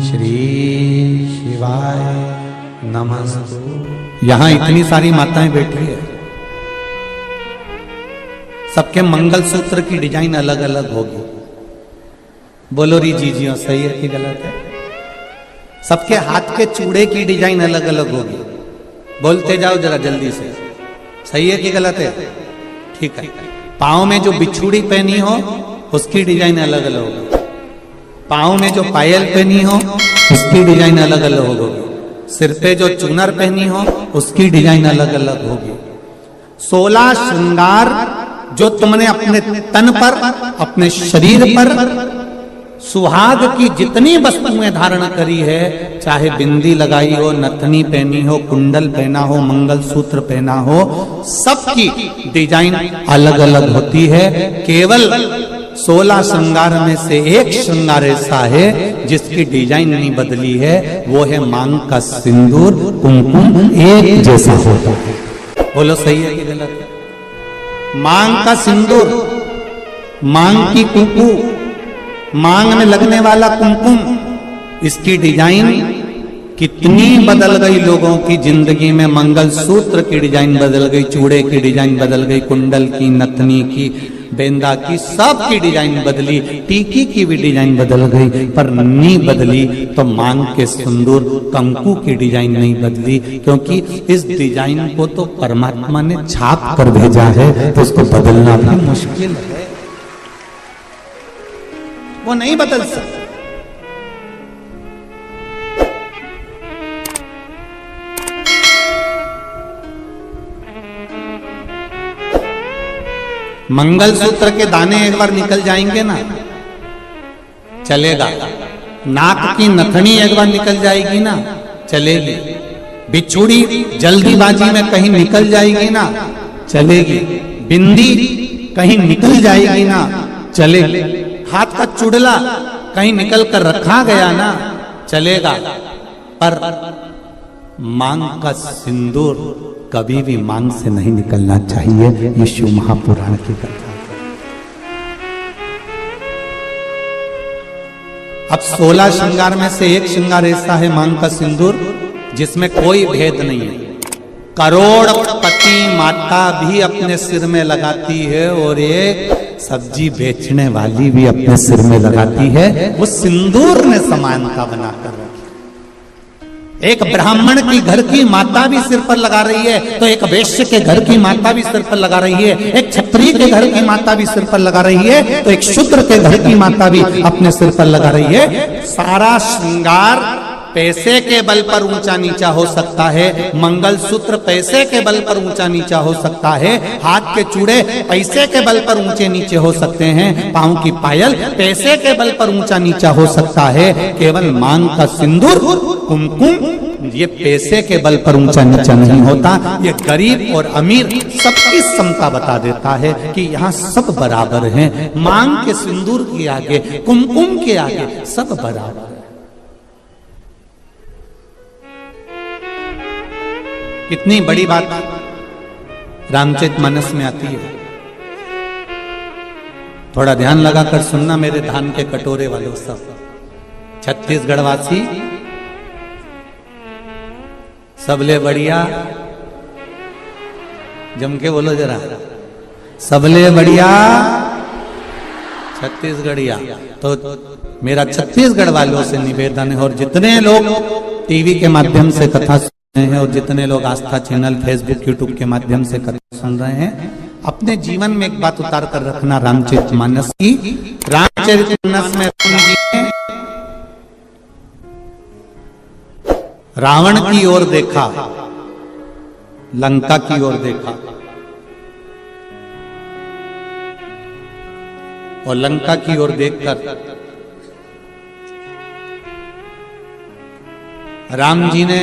श्री शिवाय नमस्तु। यहां इतनी सारी माताएं बैठी है, सबके मंगलसूत्र की डिजाइन अलग अलग होगी। बोलो री जीजियो, सही है कि गलत है? सबके हाथ के चूड़े की डिजाइन अलग अलग होगी। बोलते जाओ जरा जल्दी से, सही है कि गलत है? ठीक है। पाँव में जो बिछुड़ी पहनी हो उसकी डिजाइन अलग अलग होगी। पाँव में जो पायल पहनी हो उसकी डिजाइन अलग अलग होगी। सिर पे जो चुनर पहनी हो उसकी डिजाइन अलग अलग होगी। 16 श्रृंगार जो तुमने अपने तन पर, अपने शरीर पर सुहाग की जितनी वस्तुएं धारण करी है, चाहे बिंदी लगाई हो, नथनी पहनी हो, कुंडल पहना हो, मंगलसूत्र पहना हो, सबकी डिजाइन अलग अलग होती है। केवल 16 श्रृंगार में से एक श्रृंगार ऐसा है जिसकी डिजाइन नहीं बदली है, वो है मांग का सिंदूर, कुमकुम एक जैसा होता है। बोलो सही है कि गलत है? मांग का सिंदूर, मांग की कुमकुम, मांग में लगने वाला कुमकुम, इसकी डिजाइन कितनी बदल गई लोगों की जिंदगी में। मंगलसूत्र की डिजाइन बदल गई, चूड़े की डिजाइन बदल गई, कुंडल की, नथनी की, बेंदा की, सब की डिजाइन बदली, टीकी की भी डिजाइन बदल गई, पर नहीं बदली तो मांग के सिंदूर कंकु की डिजाइन नहीं बदली, क्योंकि इस डिजाइन को तो परमात्मा ने छाप कर भेजा है, तो उसको बदलना भी मुश्किल है, वो नहीं बदल सकता। मंगलसूत्र के दाने एक बार निकल जाएंगे ना, चलेगा। नाक की नथनी एक बार निकल जाएगी ना, चलेगी। बिछुड़ी जल्दीबाजी में कहीं निकल जाएगी ना, चलेगी। बिंदी कहीं निकल जाएगी ना, चलेगी। हाथ का चुड़ला कहीं निकल कर रखा गया ना, चलेगा। पर मांग का सिंदूर कभी भी मांग से नहीं निकलना चाहिए। ये शिव महापुराण की कथा है। अब 16 श्रृंगार में से एक श्रृंगार ऐसा है मांग का सिंदूर जिसमें कोई भेद नहीं है। करोड़पति माता भी अपने सिर में लगाती है और एक सब्जी बेचने वाली भी अपने सिर में लगाती है। वो सिंदूर ने समानता बनाकर रखी। एक ब्राह्मण की घर की माता भी सिर पर लगा रही है, तो एक वैश्य के घर की माता भी सिर पर लगा रही है। एक क्षत्रिय के घर की माता भी सिर पर लगा रही है, तो एक शूद्र के घर की माता भी अपने सिर पर लगा रही है। सारा श्रृंगार पैसे के बल पर ऊंचा नीचा हो सकता है, मंगलसूत्र पैसे के बल पर ऊंचा नीचा हो सकता है, हाथ के चूड़े पैसे के बल पर ऊंचे नीचे हो सकते हैं, पांव की पायल पैसे के बल पर ऊंचा नीचा हो सकता है। केवल मांग का सिंदूर, कुमकुम, ये पैसे के बल पर ऊंचा नीचा नहीं होता। ये गरीब और अमीर सबकी समता बता देता है कि यहाँ सब बराबर हैं। मांग के सिंदूर के आगे, कुमकुम के आगे सब बराबर है। कितनी बड़ी बात रामचरितमानस में आती है। थोड़ा ध्यान लगाकर सुनना मेरे धान के कटोरे वालों सब। छत्तीसगढ़ वासी सबले बढ़िया, जम के बोलो जरा, सबले बढ़िया छत्तीसगढ़िया। तो मेरा छत्तीसगढ़ वालों से निवेदन है, और जितने लोग टीवी के माध्यम से कथा हैं और जितने लोग आस्था चैनल, फेसबुक, यूट्यूब के माध्यम से कथा सुन रहे हैं, अपने जीवन में एक बात उतार कर रखना रामचरितमानस की। रामचरितमानस में राम जी ने रावण की ओर देखा, लंका की ओर देखा, और लंका की ओर देखकर राम जी ने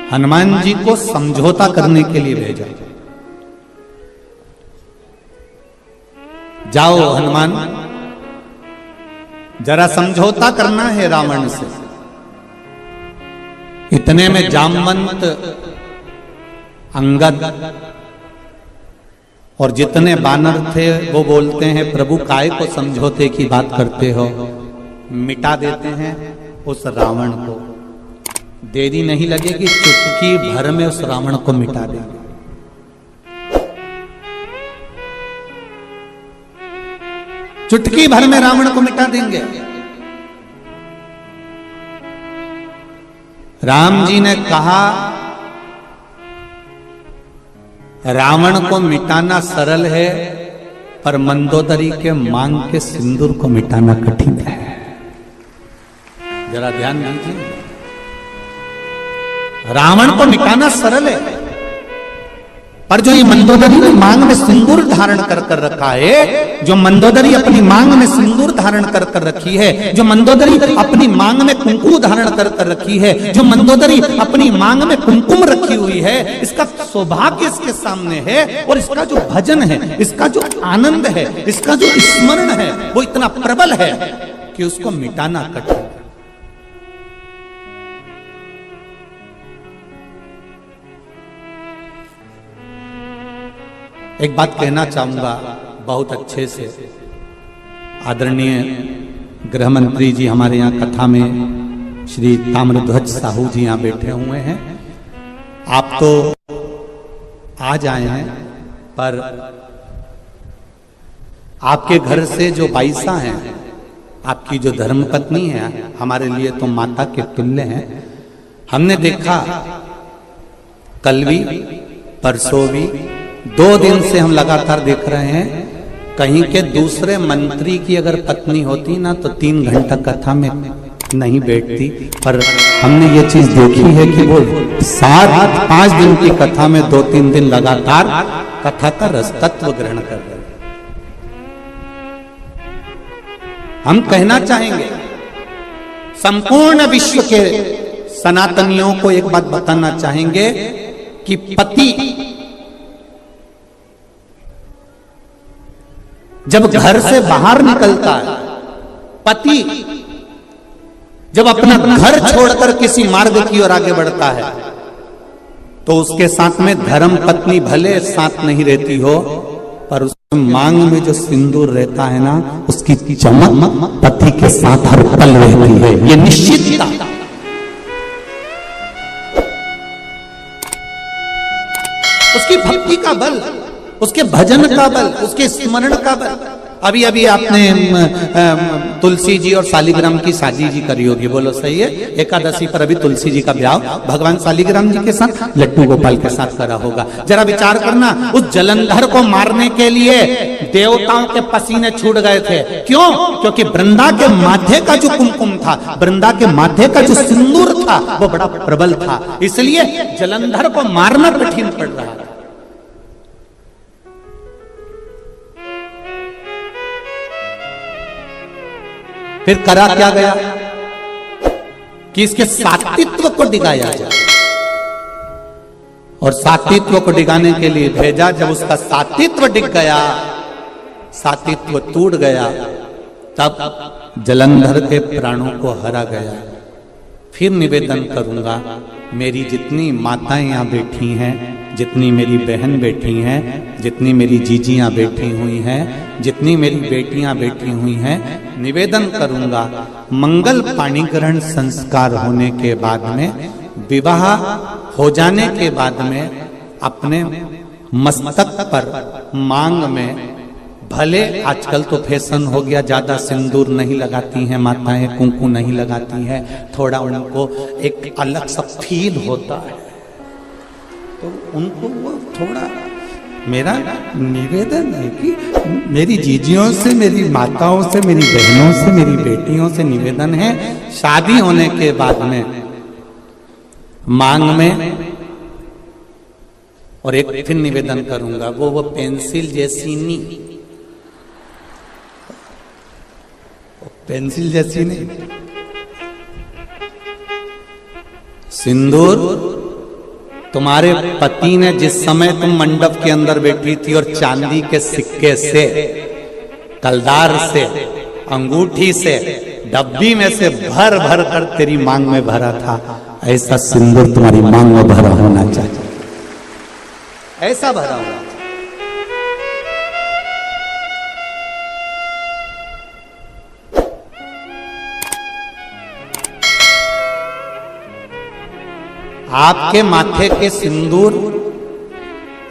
हनुमान जी को समझौता करने के लिए भेजा। जाओ हनुमान, जरा समझौता करना है रावण से। इतने में जामवंत, अंगद और जितने बानर थे वो बोलते हैं प्रभु काय को समझौते की बात करते हो, मिटा देते हैं उस रावण को। देरी नहीं लगेगी, चुटकी भर में उस रावण को मिटा देंगे। चुटकी भर में रावण को मिटा देंगे। राम जी ने कहा रावण को मिटाना सरल है, पर मंदोदरी के मांग के सिंदूर को मिटाना कठिन है। जरा ध्यान दीजिए, रावण को मिटाना सरल है, पर जो ये मंदोदरी ने मांग में सिंदूर धारण कर कर रखा है, जो मंदोदरी अपनी मांग में सिंदूर धारण कर कर रखी है, जो मंदोदरी अपनी मांग में कुंकुम धारण कर कर रखी है, जो मंदोदरी अपनी मांग में कुमकुम रखी हुई है, इसका सौभाग्य इसके सामने है। और इसका जो भजन है, इसका जो आनंद है, इसका जो स्मरण है, वो इतना प्रबल है कि उसको मिटाना कठिन है। एक बात कहना चाहूंगा बहुत अच्छे से, आदरणीय गृह मंत्री जी हमारे यहाँ कथा में श्री ताम्रध्वज साहू जी यहाँ बैठे हुए हैं। आप तो आज आए हैं, पर आपके घर से जो बाईसा हैं, आपकी जो धर्मपत्नी है, हमारे लिए तो माता के तुल्य हैं। हमने देखा कल भी परसों भी 2 दिन से हम लगातार देख रहे हैं, कहीं के दूसरे मंत्री की अगर पत्नी होती ना तो 3 घंटा कथा में नहीं बैठती, पर हमने ये चीज देखी है कि वो 5 दिन की कथा में 2-3 दिन लगातार कथा का रस तत्व ग्रहण कर रहे हैं। हम कहना चाहेंगे संपूर्ण विश्व के सनातनियों को एक बात बताना चाहेंगे कि पति जब घर से बाहर निकलता है, पति जब अपना घर छोड़कर किसी मार्ग की ओर आगे बढ़ता है, तो उसके साथ में धर्म पत्नी भले साथ नहीं रहती हो, पर उसके मांग में जो सिंदूर रहता है ना, उसकी चमक पति के साथ हर पल रहती है। ये निश्चित था। उसकी भक्ति का बल, उसके भजन का बल, उसके स्मरण का बल। अभी अभी आपने तुलसी जी और शालिग्राम की शादी जी करी होगी, बोलो सही है? एकादशी पर अभी तुलसी जी का ब्याह भगवान शालिग्राम जी के साथ लड्डू गोपाल के साथ करा होगा। जरा विचार करना, उस जलंधर को मारने के लिए देवताओं के पसीने छूट गए थे। क्यों? क्योंकि वृंदा के माथे का जो कुमकुम था, वृंदा के माथे का जो सिंदूर था, वो बड़ा प्रबल था, इसलिए जलंधर को मारना कठिन पड़ रहा था। फिर करा क्या गया कि इसके सात्वित्व को डिगाया जाए, और सात्वित्व को डिगाने के लिए भेजा। जब उसका सात्वित्व डिग गया, सात्वित्व टूट गया, तब जलंधर के प्राणों को हरा गया। फिर निवेदन करूंगा, मेरी जितनी माताएं यहाँ बैठी हैं, जितनी मेरी बहन बैठी हैं, जितनी मेरी जीजियां बैठी हुई हैं, जितनी मेरी बेटियां बैठी हुई हैं, निवेदन करूंगा, मंगल पाणिग्रहण संस्कार होने के बाद में, विवाह हो जाने के बाद में, अपने मस्तक पर मांग में, भले आजकल तो फैशन हो गया, ज्यादा सिंदूर नहीं लगाती हैं माताएं, कुंकू नहीं लगाती हैं, थोड़ा उनको एक अलग सा फील होता है, तो उनको वो थोड़ा, मेरा निवेदन है कि मेरी जीजियों से, मेरी माताओं से, मेरी बहनों से, मेरी बेटियों से निवेदन है, शादी होने के बाद में मांग में, और एक फिर निवेदन करूंगा, वो पेंसिल जैसी नहीं, पेंसिल जैसी नहीं, सिंदूर तुम्हारे पति ने जिस समय तुम मंडप के अंदर बैठी थी और चांदी के सिक्के से, कलदार से, अंगूठी से, डब्बी में से भर भर कर तेरी मांग में भरा था, ऐसा सिंदूर तुम्हारी मांग में भरा होना चाहिए, ऐसा भरा होना चाहिए। आपके माथे के सिंदूर,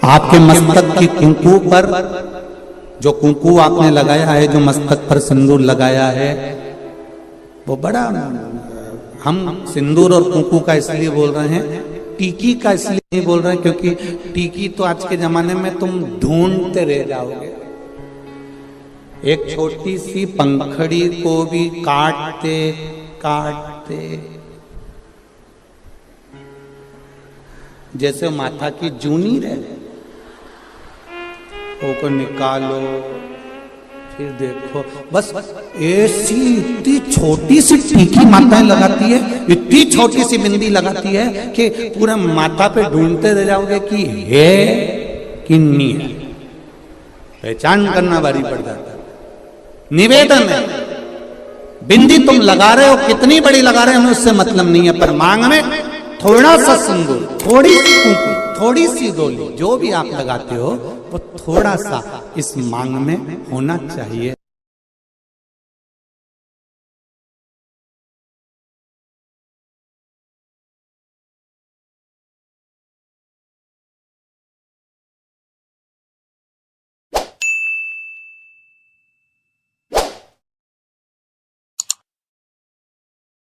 आपके मस्तक की कुंकू पर जो कुंकू आपने लगाया है, जो मस्तक पर सिंदूर लगाया है, वो बड़ा, हम सिंदूर और कुंकू का इसलिए बोल रहे हैं, टीकी का इसलिए नहीं बोल रहे हैं क्योंकि टीकी तो आज के जमाने में तुम ढूंढते रह जाओगे। एक छोटी सी पंखड़ी को भी काटते काटते, जैसे माथा की जूनी रहे, वो को निकालो, फिर देखो, बस ऐसी इतनी छोटी सी टीकी माताएं लगाती है, इतनी छोटी सी बिंदी लगाती है कि पूरा माथा पे ढूंढते रह जाओगे कि है कि नहीं है, पहचान करना भारी पड़ जाता है। निवेदन है, बिंदी तुम लगा रहे हो, कितनी बड़ी लगा रहे हो हमें उससे मतलब नहीं है, पर मांग में थोड़ा सा सिंदूर, थोड़ी सी कुंकू, थोड़ी सी डोली, जो भी आप लगाते हो वो थोड़ा सा इस मांग में होना चाहिए।